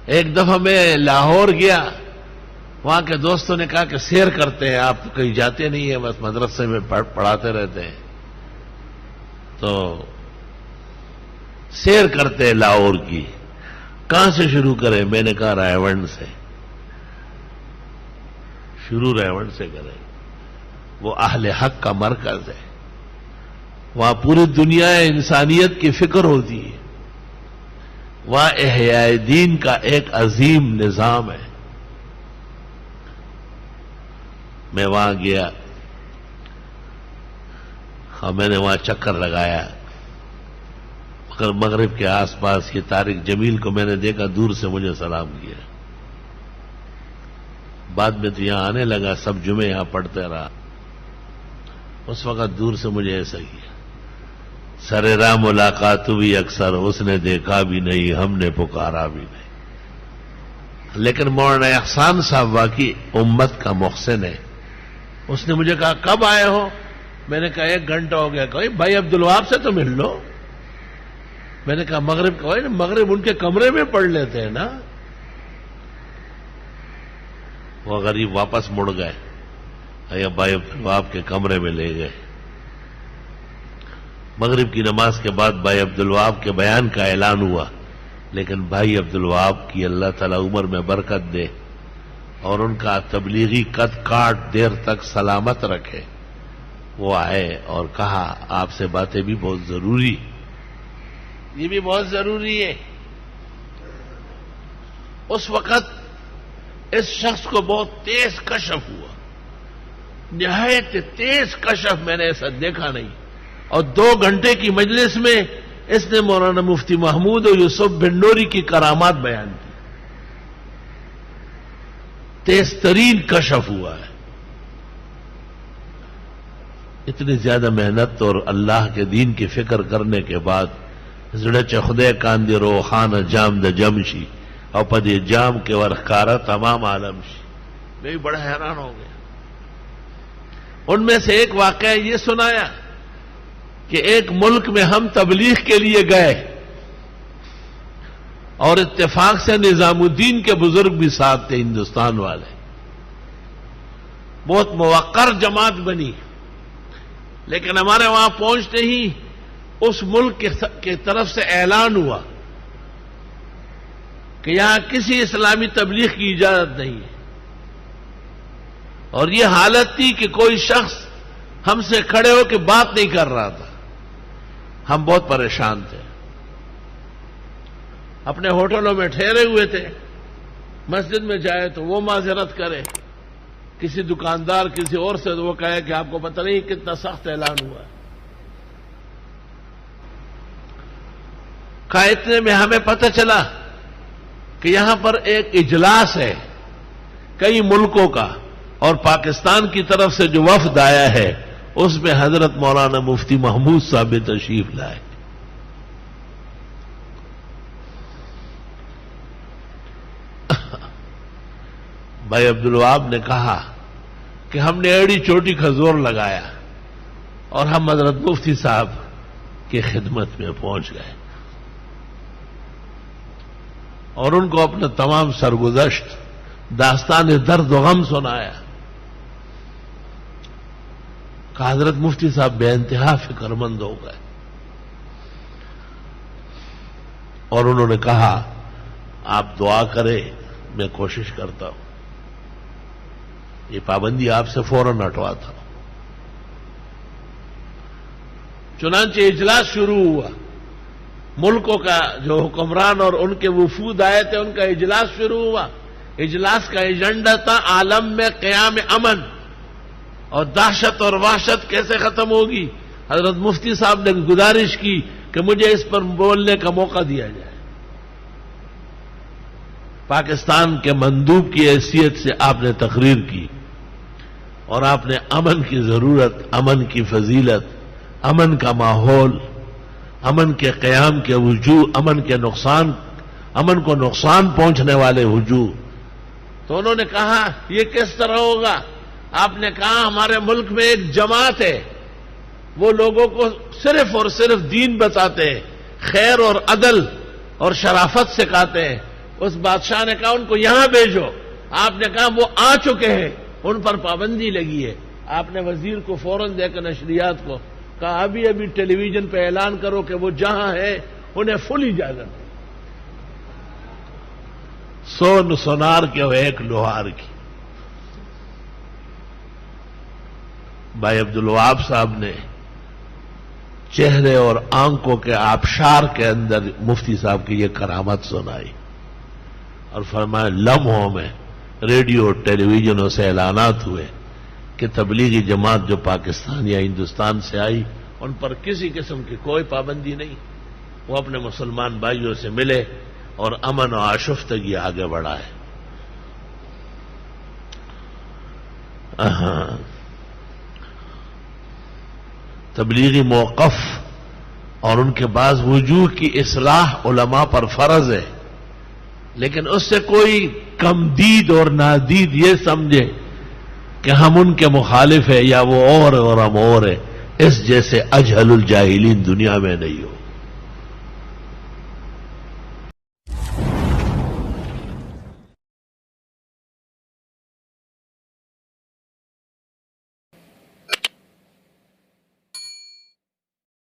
ایک دفعہ میں لاہور گیا، وہاں کے دوستوں نے کہا کہ سیر کرتے ہیں، آپ کہیں جاتے نہیں ہیں، بس مدرسے میں پڑھاتے رہتے ہیں، تو سیر کرتے ہیں لاہور کی، کہاں سے شروع کریں؟ میں نے کہا رائے سے شروع، رائے سے کریں، وہ اہل حق کا مرکز ہے، وہاں پوری دنیا انسانیت کی فکر ہوتی ہے، وہاں احیاء دین کا ایک عظیم نظام ہے۔ میں وہاں گیا اور میں نے وہاں چکر لگایا، مغرب کے آس پاس کی طارق جمیل کو میں نے دیکھا، دور سے مجھے سلام کیا، بعد میں تو یہاں آنے لگا، سب جمعے یہاں پڑھتے رہا، اس وقت دور سے مجھے ایسا کیا، سر راہ ملاقات ہوئی اکثر، اس نے دیکھا بھی نہیں، ہم نے پکارا بھی نہیں، لیکن مولانا احسان صاحب واقعی امت کا محسن ہے، اس نے مجھے کہا کب آئے ہو؟ میں نے کہا 1 گھنٹہ ہو گیا، کہ بھائی عبدالوہاب سے تو مل لو، میں نے کہا مغرب کا، مغرب ان کے کمرے میں پڑھ لیتے ہیں نا، وہ غریب واپس مڑ گئے، بھائی عبدالوہاب کے کمرے میں لے گئے، مغرب کی نماز کے بعد بھائی عبدالوہاب کے بیان کا اعلان ہوا، لیکن بھائی عبدالوہاب کی اللہ تعالی عمر میں برکت دے اور ان کا تبلیغی قد کاٹ دیر تک سلامت رکھے، وہ آئے اور کہا آپ سے باتیں بھی بہت ضروری، یہ بھی بہت ضروری ہے۔ اس وقت اس شخص کو بہت تیز کشف ہوا، نہایت تیز کشف، میں نے ایسا دیکھا نہیں، اور 2 گھنٹے کی مجلس میں اس نے مولانا مفتی محمود اور یوسف بن نوری کی کرامات بیان کی، تیز ترین کشف ہوا ہے۔ اتنی زیادہ محنت اور اللہ کے دین کی فکر کرنے کے بعد زڑچ خدے کاندی روحان جام د جمشی اور پدی جام کے ورخارا تمام عالم شی، میں بھی بڑا حیران ہو گیا۔ ان میں سے ایک واقعہ یہ سنایا کہ ایک ملک میں ہم تبلیغ کے لیے گئے اور اتفاق سے نظام الدین کے بزرگ بھی ساتھ تھے، ہندوستان والے، بہت موقر جماعت بنی، لیکن ہمارے وہاں پہنچتے ہی اس ملک کی طرف سے اعلان ہوا کہ یہاں کسی اسلامی تبلیغ کی اجازت نہیں ہے، اور یہ حالت تھی کہ کوئی شخص ہم سے کھڑے ہو کے بات نہیں کر رہا تھا، ہم بہت پریشان تھے، اپنے ہوٹلوں میں ٹھہرے ہوئے تھے، مسجد میں جائے تو وہ معذرت کرے، کسی دکاندار کسی اور سے تو وہ کہے کہ آپ کو پتہ نہیں کتنا سخت اعلان ہوا ہے، اتنے میں ہمیں پتہ چلا کہ یہاں پر ایک اجلاس ہے کئی ملکوں کا، اور پاکستان کی طرف سے جو وفد آیا ہے اس میں حضرت مولانا مفتی محمود صاحب تشریف لائے۔ بھائی عبدالوہاب نے کہا کہ ہم نے ایڑی چوٹی کا زور لگایا اور ہم حضرت مفتی صاحب کی خدمت میں پہنچ گئے اور ان کو اپنا تمام سرگزشت داستان درد و غم سنایا۔ کہ حضرت مفتی صاحب بے انتہا فکر مند ہو گئے اور انہوں نے کہا آپ دعا کریں، میں کوشش کرتا ہوں، یہ پابندی آپ سے فوراً ہٹواتا ہوں۔ چنانچہ اجلاس شروع ہوا، ملکوں کا جو حکمران اور ان کے وفود آئے تھے ان کا اجلاس شروع ہوا۔ اجلاس کا ایجنڈا تھا عالم میں قیام امن اور دہشت اور وحشت کیسے ختم ہوگی۔ حضرت مفتی صاحب نے گزارش کی کہ مجھے اس پر بولنے کا موقع دیا جائے۔ پاکستان کے مندوب کی حیثیت سے آپ نے تقریر کی اور آپ نے امن کی ضرورت، امن کی فضیلت، امن کا ماحول، امن کے قیام کے وجوہ، امن کو نقصان پہنچنے والے وجوہ، تو انہوں نے کہا یہ کس طرح ہوگا؟ آپ نے کہا ہمارے ملک میں ایک جماعت ہے، وہ لوگوں کو صرف اور صرف دین بتاتے ہیں، خیر اور عدل اور شرافت سکھاتے ہیں، اس بادشاہ نے کہا ان کو یہاں بھیجو. آپ نے کہا وہ آ چکے ہیں، ان پر پابندی لگی ہے. آپ نے وزیر کو فوراً دے کر نشریات کو کہا ابھی ابھی ٹیلی ویژن پہ اعلان کرو کہ وہ جہاں ہے انہیں فل اجازت ہے. 100 سونار کے اور 1 لوہار کی. بھائی عبدالوہاب صاحب نے چہرے اور آنکھوں کے آبشار کے اندر مفتی صاحب کی یہ کرامت سنائی اور فرمایا لمحوں میں ریڈیو ٹیلی ویژنوں سے اعلانات ہوئے کہ تبلیغی جماعت جو پاکستان یا ہندوستان سے آئی ان پر کسی قسم کی کوئی پابندی نہیں. وہ اپنے مسلمان بھائیوں سے ملے اور امن و آشفتگی آگے بڑھائے. تبلیغی موقف اور ان کے بعض وجوہ کی اصلاح علماء پر فرض ہے، لیکن اس سے کوئی کم دید اور نادید یہ سمجھے کہ ہم ان کے مخالف ہیں یا وہ اور ہم اور ہیں، اس جیسے اجہل الجاہلین دنیا میں نہیں ہو.